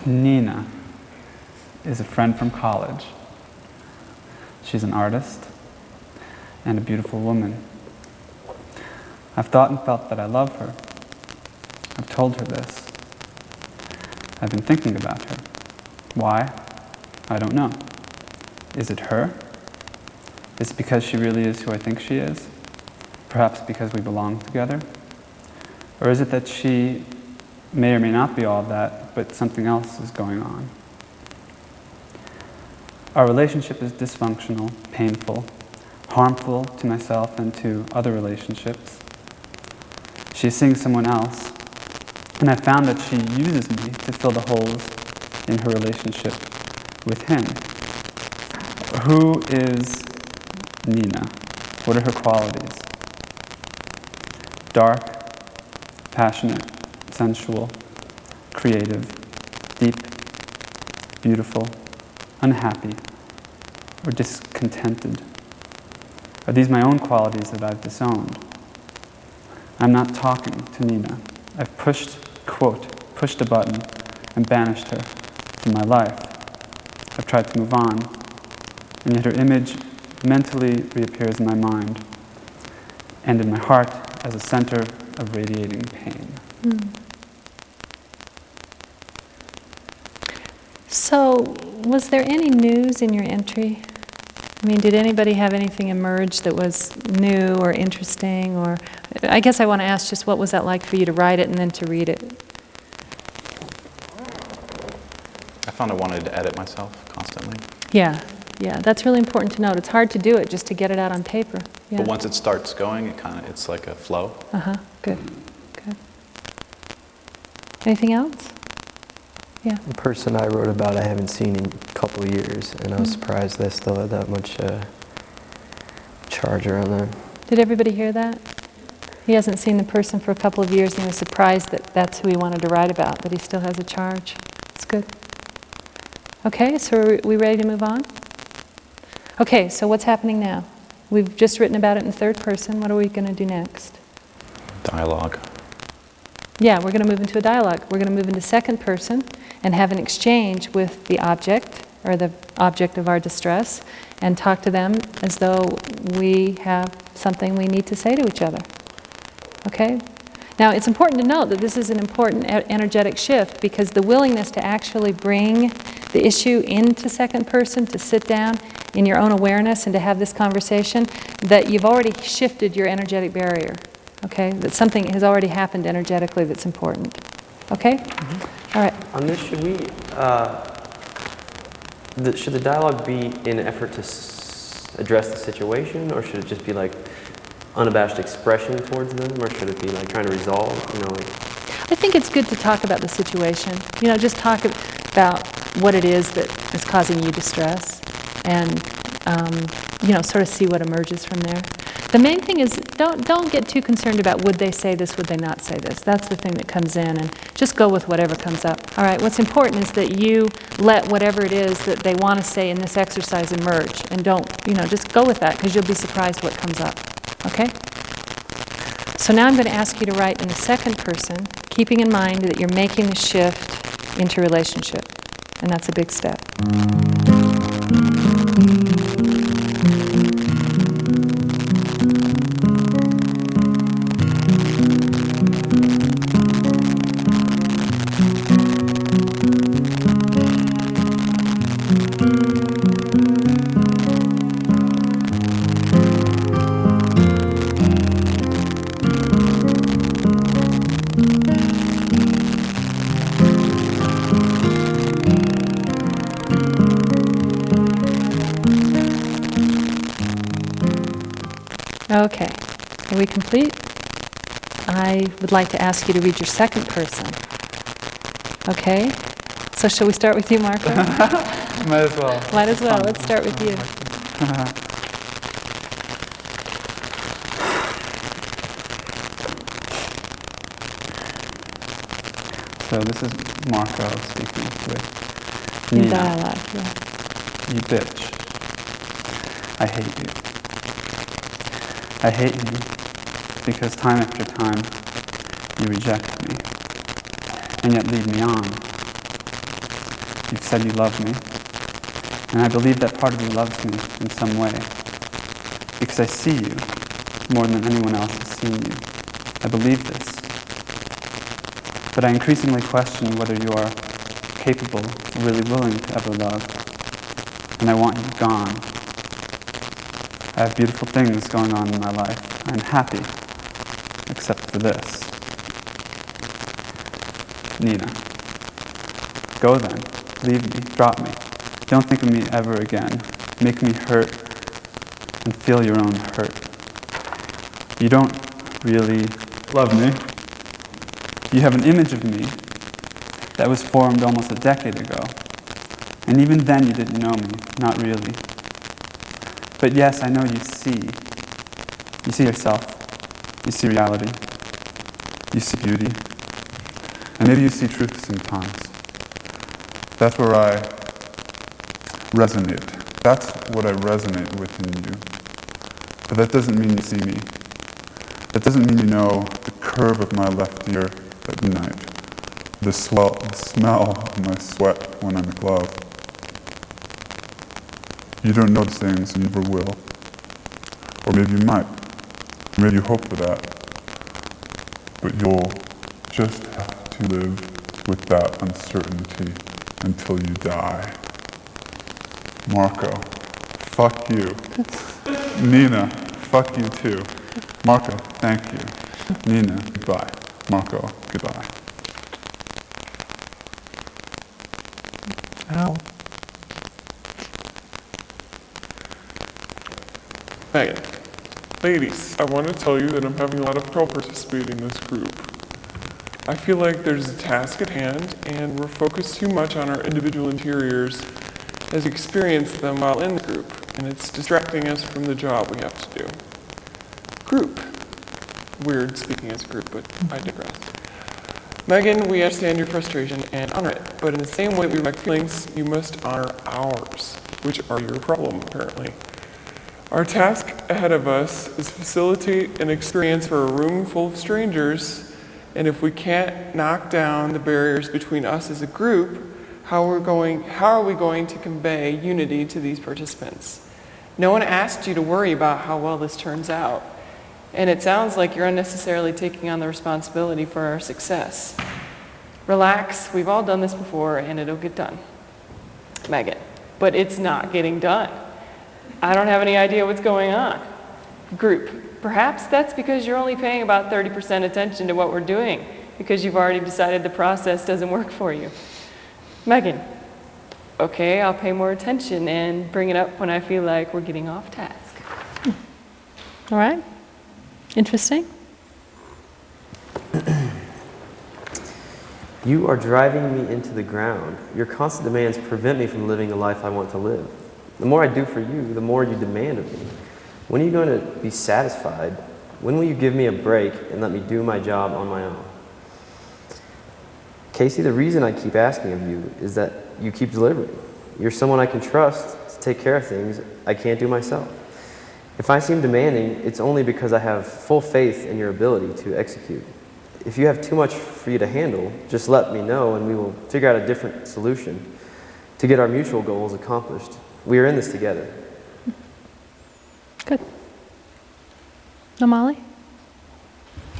Nina is a friend from college. She's an artist and a beautiful woman. I've thought and felt that I love her. I've told her this. I've been thinking about her. Why? I don't know. Is it her? Is it because she really is who I think she is? Perhaps because we belong together? Or is it that she may or may not be all that, but something else is going on? Our relationship is dysfunctional, painful, harmful to myself and to other relationships. She's seeing someone else, and I found that she uses me to fill the holes in her relationship with him. Who is Nina? What are her qualities? Dark, passionate, sensual, creative, deep, beautiful, unhappy, or discontented? Are these my own qualities that I've disowned? I'm not talking to Nina. I've pushed a button and banished her from my life. I've tried to move on, and yet her image mentally reappears in my mind and in my heart as a center of radiating pain. So, was there any news in your entry? I mean, did anybody have anything emerge that was new or interesting? Or, I guess I want to ask just what was that like for you to write it and then to read it? I found I wanted to edit myself constantly. Yeah, that's really important to note. It's hard to do it just to get it out on paper. Yeah. But once it starts going, it's like a flow. Good. Anything else? Yeah. The person I wrote about I haven't seen in a couple of years, and I was surprised they still had that much charge around that. Did everybody hear that? He hasn't seen the person for a couple of years, and he was surprised that that's who he wanted to write about, that he still has a charge. That's good. Okay, so are we ready to move on? Okay, so what's happening now? We've just written about it in third person. What are we going to do next? Dialogue. Yeah, we're going to move into a dialogue. We're going to move into second person and have an exchange with the object, or the object of our distress, and talk to them as though we have something we need to say to each other. Okay? Now, it's important to note that this is an important energetic shift, because the willingness to actually bring the issue into second person, to sit down in your own awareness and to have this conversation, that you've already shifted your energetic barrier. Okay? That something has already happened energetically that's important. Okay? All right. On this, should we, should the dialogue be in an effort to address the situation, or should it just be like unabashed expression towards them, or should it be like trying to resolve, I think it's good to talk about the situation. Just talk about what it is that is causing you distress, and sort of see what emerges from there. The main thing is don't get too concerned about would they say this, would they not say this. That's the thing that comes in, and just go with whatever comes up. All right, what's important is that you let whatever it is that they want to say in this exercise emerge, and don't, just go with that, because you'll be surprised what comes up. Okay? So now I'm going to ask you to write in the second person, keeping in mind that you're making the shift into relationship, and that's a big step. Okay, are we complete? I would like to ask you to read your second person. Okay, so shall we start with you, Marco? Might as well. Might as well. Let's start with you. So this is Marco speaking with In Nina. dialogue, yeah. You bitch. I hate you. I hate you because time after time you reject me and yet lead me on. You've said you love me. And I believe that part of you loves me in some way. Because I see you more than anyone else has seen you. I believe this. But I increasingly question whether you are capable, or really willing to ever love. And I want you gone. I have beautiful things going on in my life. I'm happy, except for this. Nina, go then. Leave me. Drop me. Don't think of me ever again. Make me hurt and feel your own hurt. You don't really love me. You have an image of me that was formed almost a decade ago. And even then you didn't know me, not really. But yes, I know you see. You see yourself. You see reality. You see beauty. And maybe you see truth sometimes. That's where I resonate. That's what I resonate with in you. But that doesn't mean you see me. That doesn't mean you know the curve of my left ear at night, the smell of my sweat when I'm gloved. You don't know these things and you never will. Or maybe you might. Maybe you hope for that. But you'll just have to live with that uncertainty until you die. Marco, fuck you. Nina, fuck you too. Marco, thank you. Nina, goodbye. Marco, goodbye. Ow. Megan, ladies, I want to tell you that I'm having a lot of trouble participating in this group. I feel like there's a task at hand, and we're focused too much on our individual interiors as we experience them while in the group, and it's distracting us from the job we have to do. Group. Weird speaking as a group, but I digress. Megan, we understand your frustration and honor it, but in the same way we respect feelings, you must honor ours, which are your problem, apparently. Our task ahead of us is to facilitate an experience for a room full of strangers, and if we can't knock down the barriers between us as a group, how are we going to convey unity to these participants? No one asked you to worry about how well this turns out, and it sounds like you're unnecessarily taking on the responsibility for our success. Relax, we've all done this before, and it'll get done. Megan, but it's not getting done. I don't have any idea what's going on. Group, perhaps that's because you're only paying about 30% attention to what we're doing, because you've already decided the process doesn't work for you. Megan, okay, I'll pay more attention and bring it up when I feel like we're getting off task. All right. Interesting. You are driving me into the ground. Your constant demands prevent me from living the life I want to live. The more I do for you, the more you demand of me. When are you going to be satisfied? When will you give me a break and let me do my job on my own? Casey, the reason I keep asking of you is that you keep delivering. You're someone I can trust to take care of things I can't do myself. If I seem demanding, it's only because I have full faith in your ability to execute. If you have too much for you to handle, just let me know and we will figure out a different solution to get our mutual goals accomplished. We are in this together. Good. No, Molly?